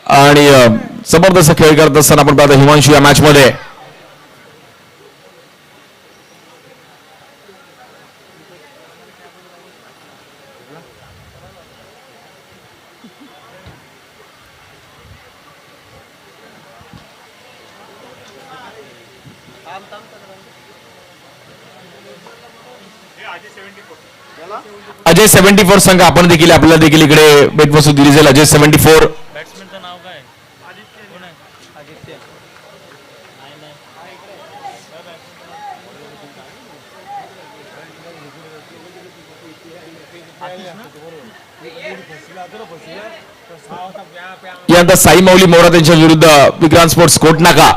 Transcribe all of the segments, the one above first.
आणि जबरदस्त खेळ करत असताना आपण पाहतो हिमांशू या मॅच मध्ये अजय 74 संघ आपण देखील आपल्याला देखील इकडे भेटवस्तू दिली जाईल. अजय 74 बॅट्समॅनचं नाव काय? कोण आहे? आदित्य. यानंतर साई मौली मोरा त्यांच्या विरुद्ध विक्रांत स्पोर्ट्स कोटनाका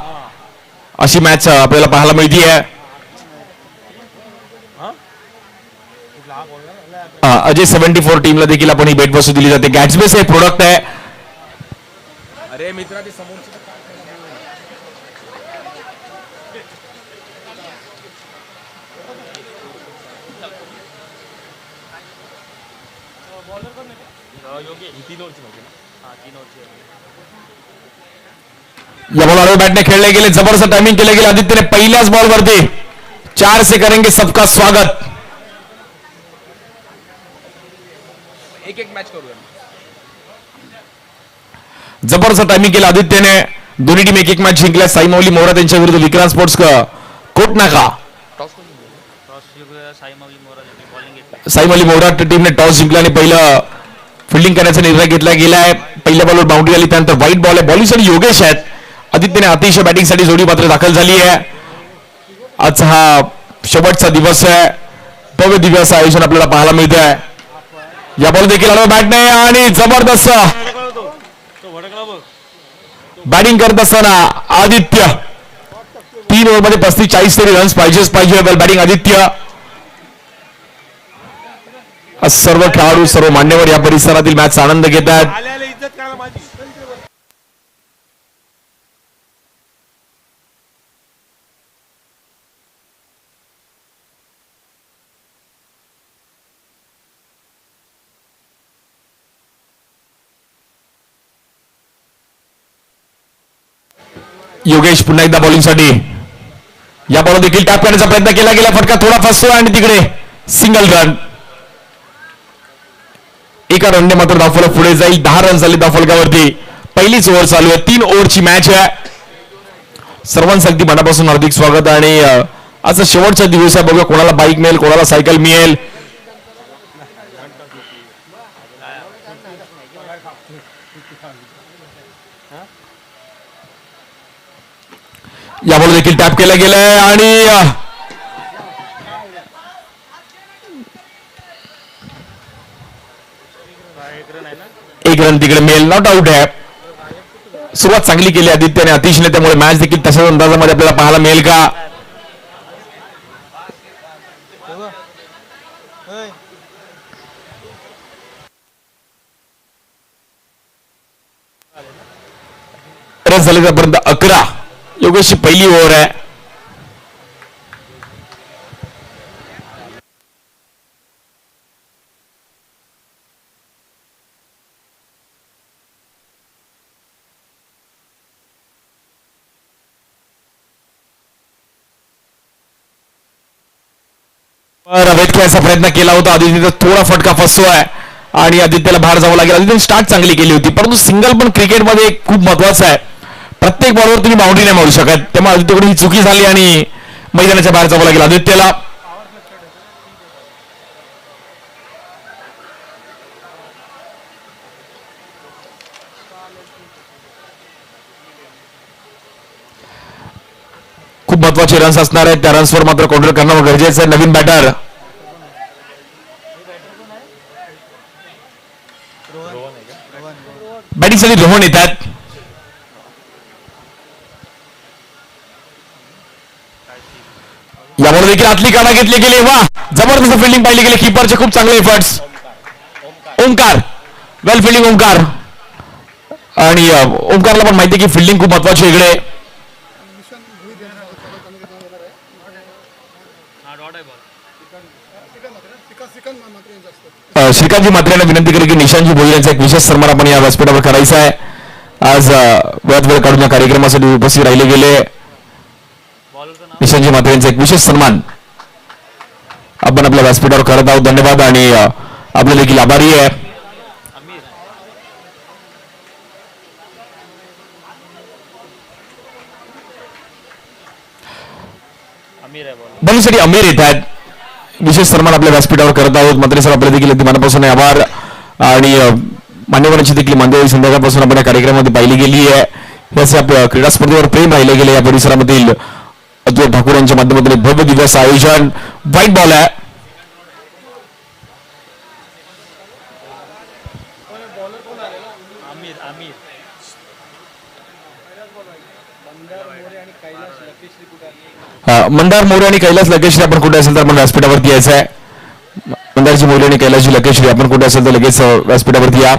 अशी मॅच आपल्याला पाहायला मिळते आहे. अजय 74 टीमला देखील आपण ही भेटवस्तू दिली जाते. गॅट्सबेस हे प्रोडक्ट आहे. अरे मित्रा ते समोरची या बॉल बॅटने खेळले गेले. जबरदस्त टायमिंग केले गेले. आदित्यने पहिल्याच बॉल वरती 4 से करेंगे सबका स्वागत. एक एक मॅच करूया. जबरदस्त टायमिंग केलं आदित्यने. दोन्ही टीम एक एक मॅच जिंकल्या. साई मौली मोरा त्यांच्या विरुद्ध विक्रांत स्पोर्ट्स कोटनाका. साई मौली मोरा टीमने टॉस जिंकला आणि पहिलं फिल्डिंग करण्याचा निर्णय घेतला गेलाय. पहिल्या बॉलवर बाउंड्री आली. त्यानंतर व्हाईट बॉल आहे. बॉलिंगसाठी योगेश आहेत. आदित्यने अतिशय बॅटिंगसाठी जोडी पात्र दाखल झाली आहे. आज हा शेवटचा दिवस आहे. भव्य दिव्याचं आयोजन आपल्याला पाहायला मिळत आहे. या बॉल देखील आलो बॅटने आणि जबरदस्त बॅटिंग करत असताना आदित्य 3 ओव्हरमध्ये 35-40 तरी रन्स पाहिजे. वेल बॅटिंग आदित्य. सर्व खेळाडू सर्व मान्यवर या परिसरातील मॅचचा आनंद घेत आहेत. योगेश पुन्हा एकदा बॉलिंगसाठी. या बॉल देखील टॅप करण्याचा प्रयत्न केला गेला. फटका थोडा फसतो आणि तिकडे सिंगल रन. एका रनने मात्र धावफलक पुढे जाईल. 10 रन झाले धावफलकावरती. पहिलीच ओव्हर चालू आहे. 3 ओव्हरची मॅच आहे. सर्वांचं अगदी मनापासून हार्दिक स्वागत. आणि आज शेवटचा दिवस आहे. बघूया कोणाला बाईक मिळेल, कोणाला सायकल मिळेल. या बॉल देखील टॅप केला गेलाय आणि एक रन तिकडे मिळेल. नॉट आउट आहे. सुरुवात चांगली केली आदित्यने अतिशने. त्यामुळे मॅच देखील तशाच अंदाजामध्ये आपल्याला पाहायला मिळेल का. रन झाले त्यापर्यंत 11. योगेशची पहिली ओव्हर आहे. वेट करायचा प्रयत्न केला होता आदित्यने. थोडा फटका फसतोय आणि आदित्यला बाहेर जावं लागेल. आदित्यने स्टार्ट चांगली केली होती परंतु सिंगल पण क्रिकेटमध्ये खूप महत्वाचं आहे. प्रत्येक बॉलवर तुम्ही बाउंड्री नाही मारू शकत. त्यामुळे आदित्यकडून ही चुकी झाली आणि मैदानाच्या बाहेर जावं लागेल आदित्यला. खूप महत्वाचे रन्स असणार आहेत. त्या रन्सवर मात्र काउंटर करणं गरजेचं आहे. नवीन बॅटर बॅटिंगसाठी रोहन येतात. यामुळे देखील आतली काढा घेतली गेली. वा जबरदस्त फिल्डिंग पाहिली गेली. कीपरचे खूप चांगले एफर्ट्स. ओमकार वेल फिल्डिंग ओमकार. आणि ओमकारला पण माहिती आहे की फिल्डिंग खूप महत्वाची इकडे. श्रीकांतजी मात्रे यांना विनंती करेल की निशांतजी भोईर यांचा एक विशेष सन्मान आपण या व्यासपीठावर करायचा आहे. आज वेळात वेळ काढून या कार्यक्रमासाठी उपस्थित राहिले गेले बॉलरचं नाव निशांजी म्हात्रे यांचा एक विशेष सन्मान आपण आपल्या व्यासपीठावर करत आहोत. धन्यवाद आणि आपले देखील आभारी आहे. अमीर अमीर आहे बॉलर. बॉलिंगसाठी अमीर येत आहेत. विशेष सन्मान आपल्या व्यासपीठावर करत आहोत. म्हात्रे सर आपले देखील अगदी मनापासून आभार आणि मान्यवरांची देखील मंडळी संध्याकाळपासून आपण या कार्यक्रमामध्ये पाहिली गेली आहे. याचे आपल्या क्रीडा स्पर्धेवर प्रेम राहिले गेले. या परिसरामधील अतुल ठाकूर यांच्या माध्यमातून एक भव्य दिवस आयोजन. व्हाईट बॉल आहे. अमीर अमीर मंदार मोरे आणि कैलास लकेश्री आपण कुठे असेल तर आपण व्यासपीठावरती यायचं आहे. मंदारजी मोरे आणि कैलासजी लकेश्री आपण कुठे असेल तर लगेच व्यासपीठावरती या.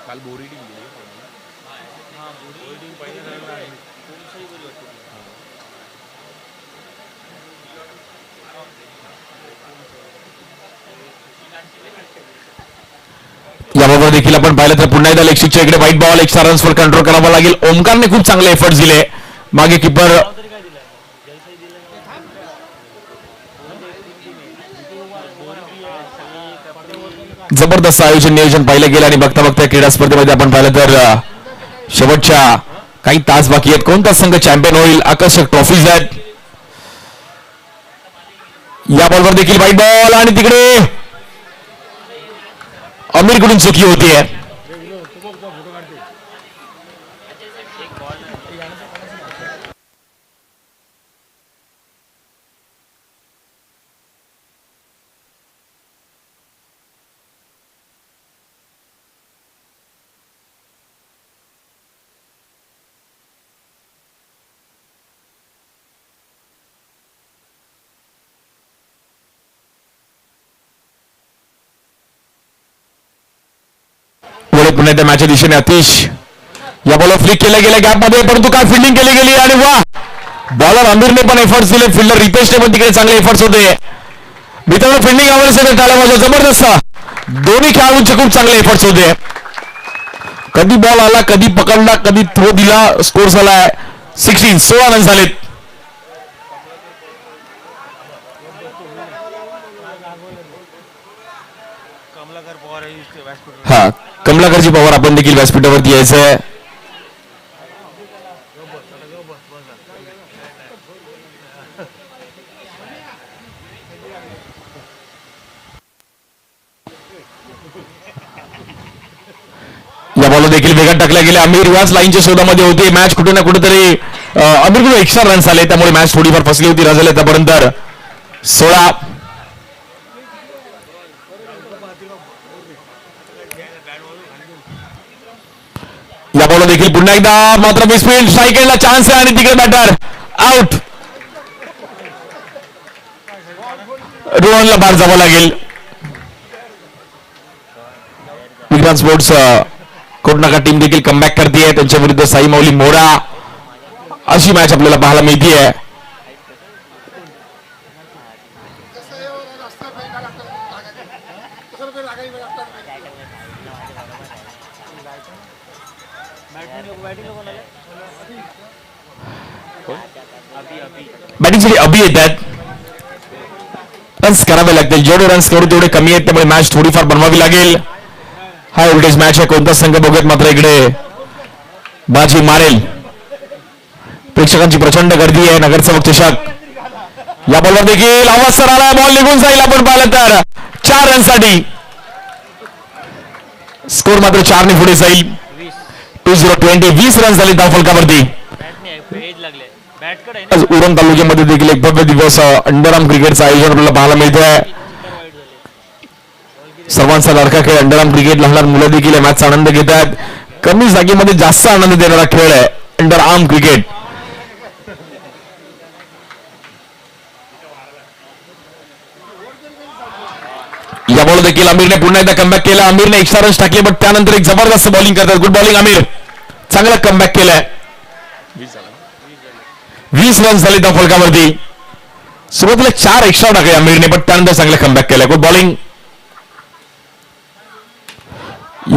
काल बोरी टीम गेली याबरोबर देखील आपण पाहिलं तर पुन्हा एकदा लेगशिकच्या इकडे व्हाईट बॉल एक्स्ट्रा रन्सवर कंट्रोल करावा लागेल. ओमकारने खूप चांगले एफर्ट्स दिले. मागे किपर तरी काय दिलं जलसाई दिलं जबरदस्त आयोजन नियोजन पाहिलं गेलं आणि बघता बघता क्रीडा स्पर्धेमध्ये आपण पाहिलं तर शेवटच्या काही तास बाकी आहेत. कोणता संघ चॅम्पियन होईल? आकर्षक ट्रॉफीज आहेत. या बॉलवर देखील व्हाईट बॉल आणि तिकडे अमीरकडून चुकी होतीये. पुन्हा त्या मॅचच्या दिशेने अतिश या बॉलर फ्लिक केल्या गेल्या गॅपमध्ये परंतु काय फिल्डिंग केली गेली आणि वा बॉलर आमिरने पण एफर्ट्स दिले. फिल्डर रितेशने पण तिकडे चांगले एफर्ट्स होते. मित्रांनो फिल्डिंग आवडले टाळ्या वाजवा. जबरदस्त दोन्ही खेळाडूंचे खूप चांगले एफर्ट्स होते. कधी बॉल आला कधी पकडला कधी थ्रो दिला. स्कोर झालाय 16 रन झालेत. कमलाकर पवार आहे व्यासपीठ हा कमलाकरजी पवार आपण देखील व्यासपीठावरती यायचंय. या बॉल देखील वेगात टाकल्या गेल्या. अमीर याच लाईनच्या शोधामध्ये होते. मॅच कुठे ना कुठेतरी अमीरकडून एक्स्ट्रा रन्स आले त्यामुळे मॅच थोडीफार फसली होती. रन झाले आतापर्यंत 16. या बॉल देखील पुन्हा एकदा मात्र मिसफील्ड. स्ट्राईक एंडला चान्स आहे आणि तिकडे बॅटर आउट. रोहनला बाहेर जावं लागेल. विक्रांत स्पोर्ट्स कोटनाका टीम देखील कमबॅक करते. त्यांच्या विरुद्ध साई माऊली मोरा अशी मॅच आपल्याला पाहायला मिळतीये. बॅटिंगसाठी अभि येतात. रन्स करावे लागतील. जेवढे रन्स करू तेवढे कमी आहेत त्यामुळे मॅच थोडीफार बनवावी लागेल. हाय व्होल्टेज मॅच आहे. कोणता संघ बघत मात्र इकडे बाजी मारेल. प्रेक्षकांची प्रचंड गर्दी आहे. नगरसेवक चषक या बॉलवर देखील आवाज सर आला. बॉल निघून जाईल. आपण पाहिलं तर 4 रनसाठी स्कोर मात्र 4 ने पुढे जाईल. 20 रन झाले धावफलकावरती. पेज लागले बॅटकडे आहे आज उरण तालुक्यामध्ये देखील एक भव्य दिवस अंडरआर्म क्रिकेटचं आयोजन आपल्याला पाहायला मिळतंय. सर्वांचा लाडका खेळ अंडरआर्म क्रिकेट. लहान लहान मुलं देखील या मॅचचा आनंद घेत आहेत. कमी जागेमध्ये जास्त आनंद देणारा खेळ आहे अंडरआर्म क्रिकेट. या बॉल देखील आमिरने पुन्हा एकदा कमबॅक केला. आमिरने एक्स्ट्रा रन्स टाकले पण त्यानंतर एक जबरदस्त बॉलिंग करतात. Good bowling Aamir. चांगला कमबॅक केलाय. 20 झाला. 20 रन झाले त्या फलकावरती. सुरुवातीला 4 एक्स्ट्रा टाकले आमिरने, पण त्यानंतर चांगला कमबॅक केलाय. Good bowling.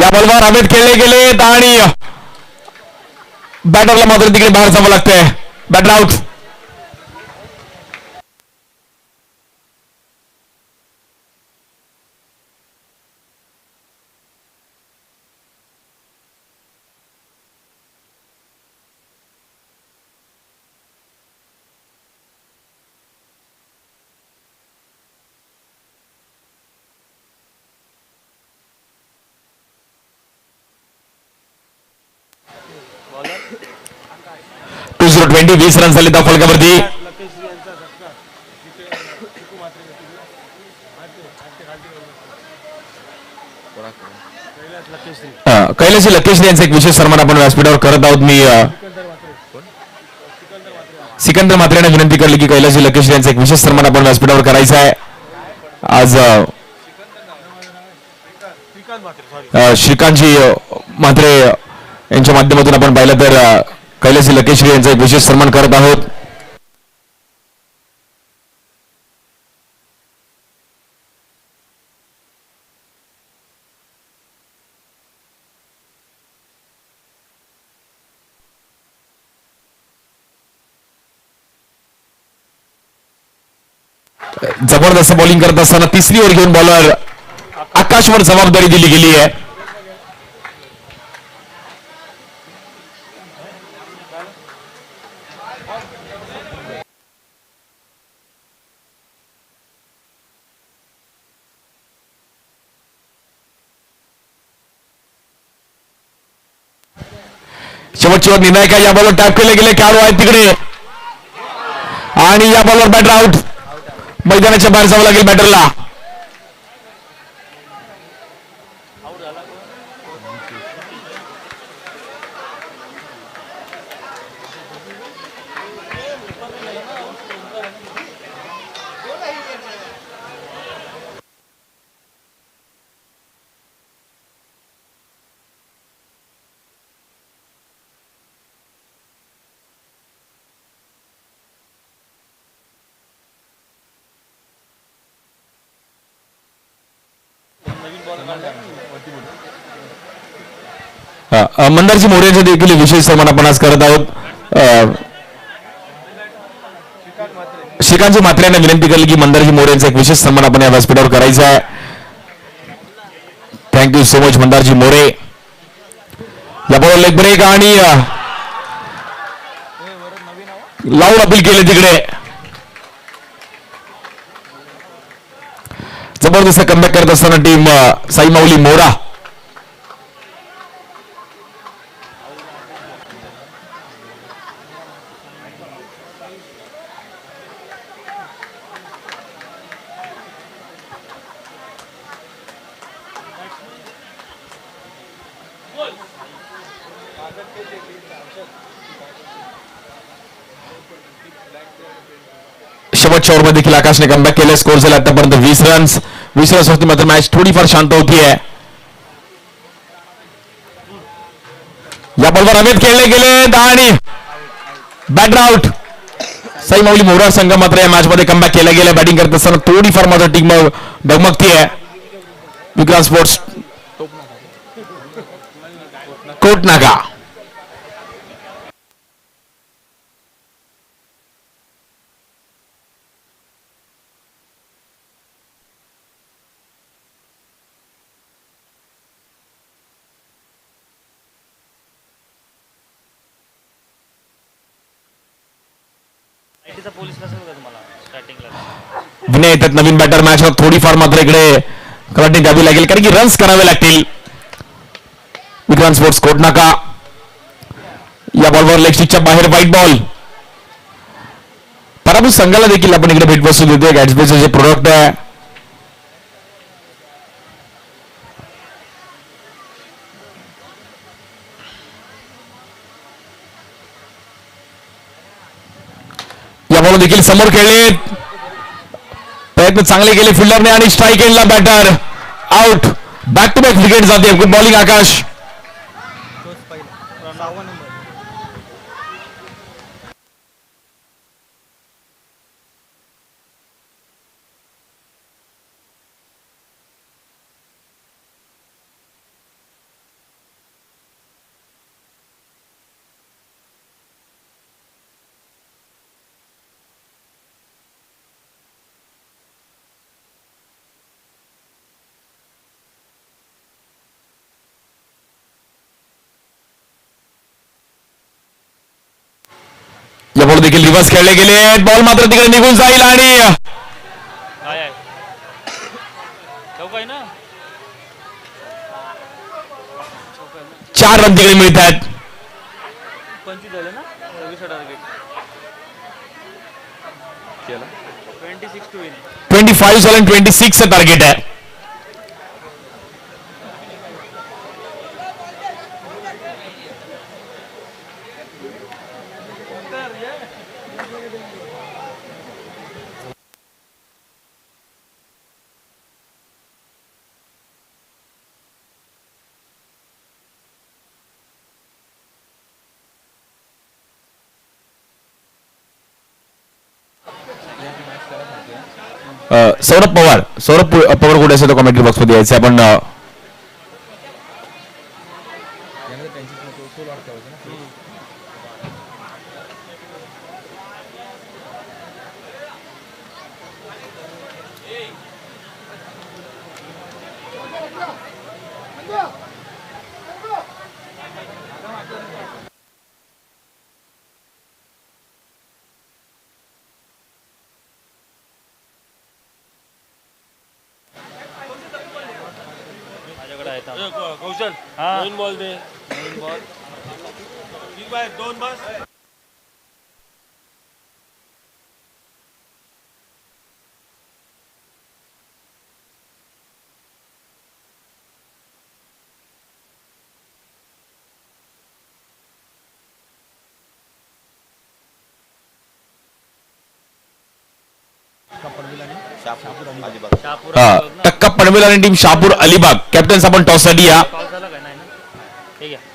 या बॉलवर अमित खेळले गेले आणि बॅटरला मात्र तिकडे बाहेर जावं लागतंय. Batter out. बॉलर 20 20 रन झाले त्या फलकावरती. लकेश्री यांचा झटका चिकू मात्रे कैलास लकेश्री कैलाशी लकेश्री यांचा एक विशेष सन्मान आपण व्यासपीठावर करत आहोत. मी सिकंदर मात्रेने विनंती करली की कैलाशी लकेश्री यांचा एक विशेष सन्मान आपण व्यासपीठावर करायचा आहे. आज श्रीकांत मात्रे सॉरी श्रीकांतजी मात्रे यांच्या माध्यमातून आपण पाहिलं तर कैलासी लकेश्री यांचा एक विशेष सन्मान करत आहोत. जबरदस्त बॉलिंग करत असताना तिसरी ओव्हर घेऊन बॉलर आकाशवर जबाबदारी दिली गेली आहे. शेवटची ओव्हर निर्णायक आहे. या बॉलवर टॅप केले गेले खेळाडू आहेत तिकडे आणि या बॉलवर बॅटर आउट. मैदानाच्या बाहेर जावं लागेल बॅटरला. नवीन बॉल काढला मंदारजी मोरे यांचे देखील विशेष सन्मान आपण आज करत आहोत. श्रीकांतजी मात्रे यांना विनंती केली की मंदारजी मोरे यांचा एक विशेष सन्मान आपण या व्यासपीठावर करायचा आहे. Thank you so much Mandarji More. या बॉल लेग ब्रेक आणि लावून अपील केले तिकडे. जबरदस्त कमबॅक करत असताना टीम साई माऊली मोरा. शेवटच्या ओव्हरमध्ये देखील आकाशने कमबॅक केले. स्कोर झाला आतापर्यंत 20 रन्स. 20 रन्स होती मात्र मॅच थोडीफार शांत होतीये. या बॉलवर अमित खेळले गेले आणि बॅटर आउट. साई माऊली मोरा संघ मात्र या मॅच मध्ये कमबॅक केला गेला. बॅटिंग करत असताना थोडीफार मात्र टीम डगमगतीये. विक्रांत स्पोर्ट्स कोटनाका. आयटीचा पोलीस कसं होता तुम्हाला स्टार्टिंगला विनय येतात नवीन बॅटर. मॅचवर थोडीफार मात्र इकडे कलाटणी द्यावी लागेल कारण की रन्स करावे लागतील. विक्रांत स्पोर्ट्स कोटनाका. या बॉलवर लेग स्टिकच्या बाहेर व्हाईट बॉल. पराभूत संघाला देखील आपण इकडे भेटवस्तू देतोय. गॅट्सबीचं जे प्रोडक्ट आहे या बॉल देखील समोर खेळले. प्रयत्न चांगले केले फिल्डरने आणि स्ट्राईक एंडला batter out. Back to back wicket जाते. Good bowling Akash. या बॉल देखील रिव्हर्स खेळले गेले, बॉल मात्र तिकडे निघून जाईल आणि काय आहे चौका आहे ना 4 रन तिकडे मिळत आहेत. 25 झाले ना 26 टार्गेट केला 26 टू विन 25 झालं आणि 26 चं टार्गेट आहे. सौरभ पवार कुठे असेल तो कमेंट्री बॉक्स मध्ये यायचं आपण. माझ्याकडे आहे कौशल हा नवीन बॉल दे नवीन बॉल ठीक आहे 2 बस शहापूर हा, टक्का पनवेल आणि टीम शहापूर अलिबाग. कॅप्टन्स आपण टॉस साठी या. पाऊस झाला काय नाही ना ठीक आहे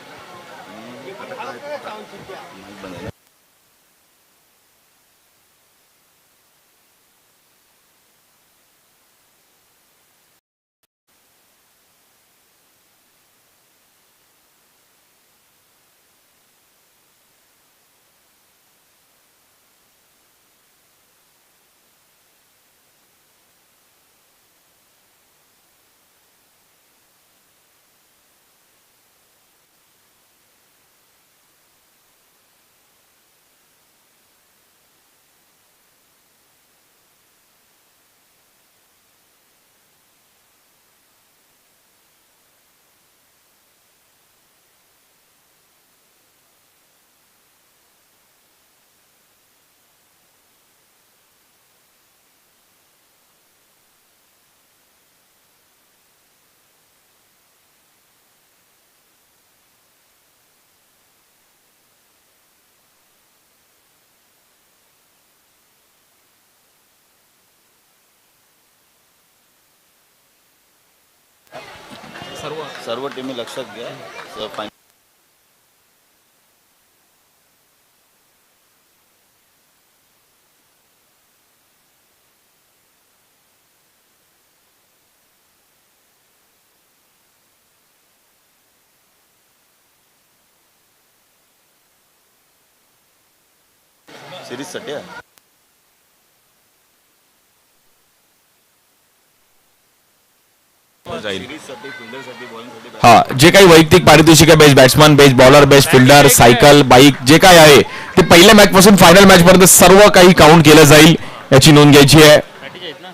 सर्व टीमी लक्षात घ्या. सिरीजसाठी हा, जे काही वैयक्तिक पारितोषिक आहे, best batsman, best bowler, best fielder, cycle, bike, जे काय आहे ते पहिल्या मॅच पासून फायनल मॅच पर्यंत सर्व काही काउंट केलं जाईल, याची नोंद घ्यायची आहे. पॅटीज आहेत ना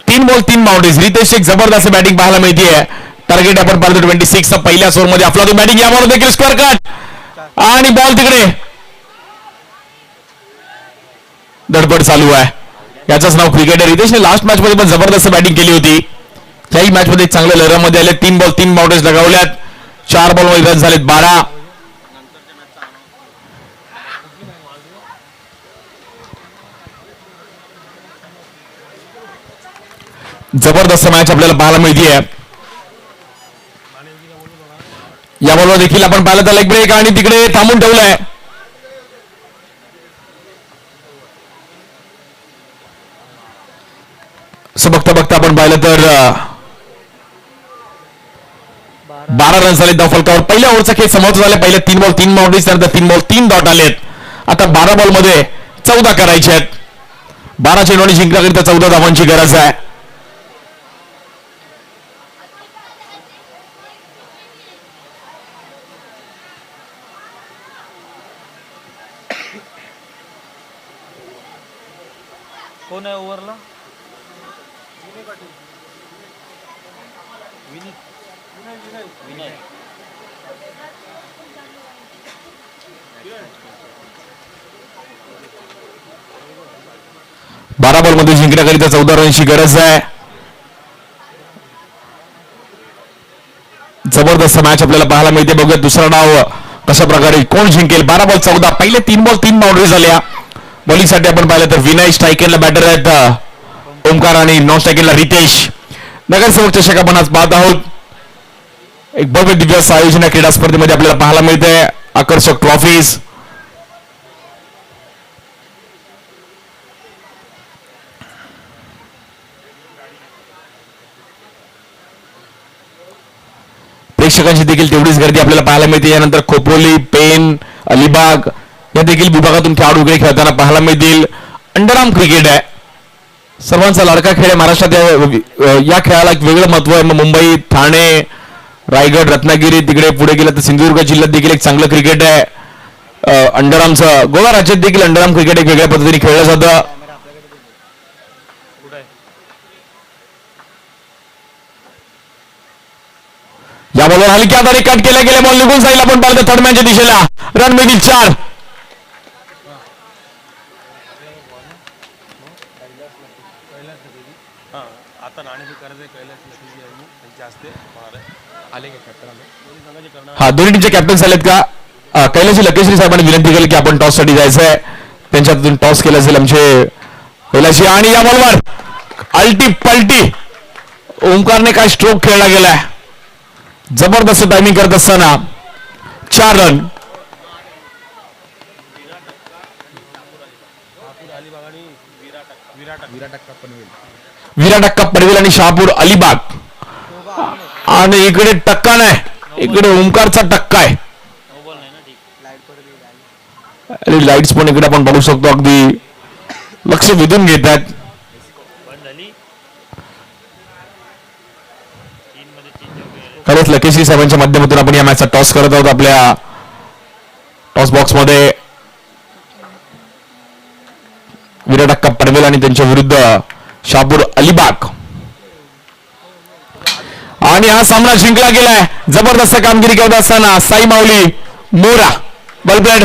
3 बॉल 3 बाउंड्रीज. रितेश एक जबरदस्त बॅटिंग पाहायला मिळते. टार्गेट आपण पाहतो 26. पहिल्या ओव्हर मध्ये अफलातून बॅटिंग, यावर देखील स्क्वेअर कट आणि बॉल तिकडे. धडपड चालू आहे, याचंच नाव क्रिकेट आहे. रितेशने लास्ट मॅच मध्ये पण जबरदस्त बॅटिंग केली होती. त्याही मॅच मध्ये चांगल्या लहरामध्ये आले. 3 बॉल 3 बाउंड्रीज लगावल्यात. 4 बॉल मध्ये रन झालेत 12. जबरदस्त मॅच आपल्याला पाहायला मिळतीये. या बॉलवर देखील आपण पाहिलं तर लेग ब्रेक आणि तिकडे थांबून ठेवलंय. असं बघता बघता आपण पाहिलं तर 12 रन झाले धाव फलकावर. पहिल्या ओव्हरचा खेळ समाप्त झाला. पहिले 3 बॉल 3 बाउंड्रीज, त्यानंतर 3 बॉल 3 डॉट आलेत. आता 12 बॉल मध्ये 14 करायचे आहेत. 12 चेंडूंनी जिंकण्याकरिता 14 धावांची गरज आहे. कोण आहे ओव्हरला? विनय. 12 बॉल मध्ये जिंकण्याकरिता 14 रनची गरज आहे. जबरदस्त मॅच आपल्याला पाहायला मिळते. बघूया दुसरा डाव कशा प्रकारे कोण जिंकेल. 12 बॉल 14. पहिले 3 बॉल 3 बाउंड्री झाल्या. बॉलिंगसाठी आपण पाहिलं तर विनय, स्ट्रायकेला बॅटर आहेत ओमकार आणि नॉन स्ट्रायकेला रितेश. नगरसेवक चषक आपण आज पाहत आहोत. एक भव्य दिव्य असं आयोजन या क्रीडा स्पर्धेमध्ये आपल्याला पाहायला मिळतंय. आकर्षक ट्रॉफीज, प्रेक्षकांची देखील तेवढीच गर्दी आपल्याला पाहायला मिळते. यानंतर खोपोली, पेन, अलिबाग या देखील विभागातून खेळाडू वगैरे खेळताना पाहायला मिळतील. अंडरआर्म क्रिकेट आहे. सर्वांचा लाडका खेळ आहे महाराष्ट्रात. या खेळाला एक वेगळं महत्व आहे. मुंबई, ठाणे, रायगड, रत्नागिरी, तिकडे पुढे गेलं तर सिंधुदुर्ग जिल्ह्यात देखील एक चांगलं क्रिकेट आहे अंडरआर्मचं. गोवा राज्यात देखील अंडरआर्म क्रिकेट एक वेगळ्या पद्धतीने खेळलं जातं. या बॉलवर हलक्या हाताने कट केल्या गेल्या. बॉल निघून जाईल. आपण पाहिलं थर्ड मॅनच्या दिशेला. रन मिळतील 4. आता नाणेफेक करायचं कैलास लखीजी यांनी त्यांच्या हस्ते होणार आहे. आले का कॅप्टन? हा, दोन्ही टीमचे कॅप्टन झालेत का? कैलाशी लकेश्री साहेबांनी विनंती केली की आपण टॉस साठी जायचंय. त्यांच्या हातून टॉस केला जाईल आमचे कैलाशी. आणि या बॉलवर अल्टी पलटी ओमकारने काय स्ट्रोक खेळला गेलाय. जबरदस्त टायमिंग करत असताना 4 रन. विराट अक्का पनवेल आणि शहापूर अलिबाग. आणि इकडे टक्का नाही, इकडे ओमकारचा टक्का आहे. आणि लाईट्स पण इकडे आपण बघू शकतो. अगदी लक्ष वेधून घेतात. खरंच लकेश्री साहेबांच्या माध्यमातून आपण या मॅचचा टॉस करत आहोत. आपल्या टॉस बॉक्स मध्ये विराट अक्का पनवेल आणि त्यांच्या विरुद्ध शहापूर अलिबाग. आणि हा सामना जिंकला गेलाय. जबरदस्त कामगिरी करत असताना साई माऊली मोरा. Ball played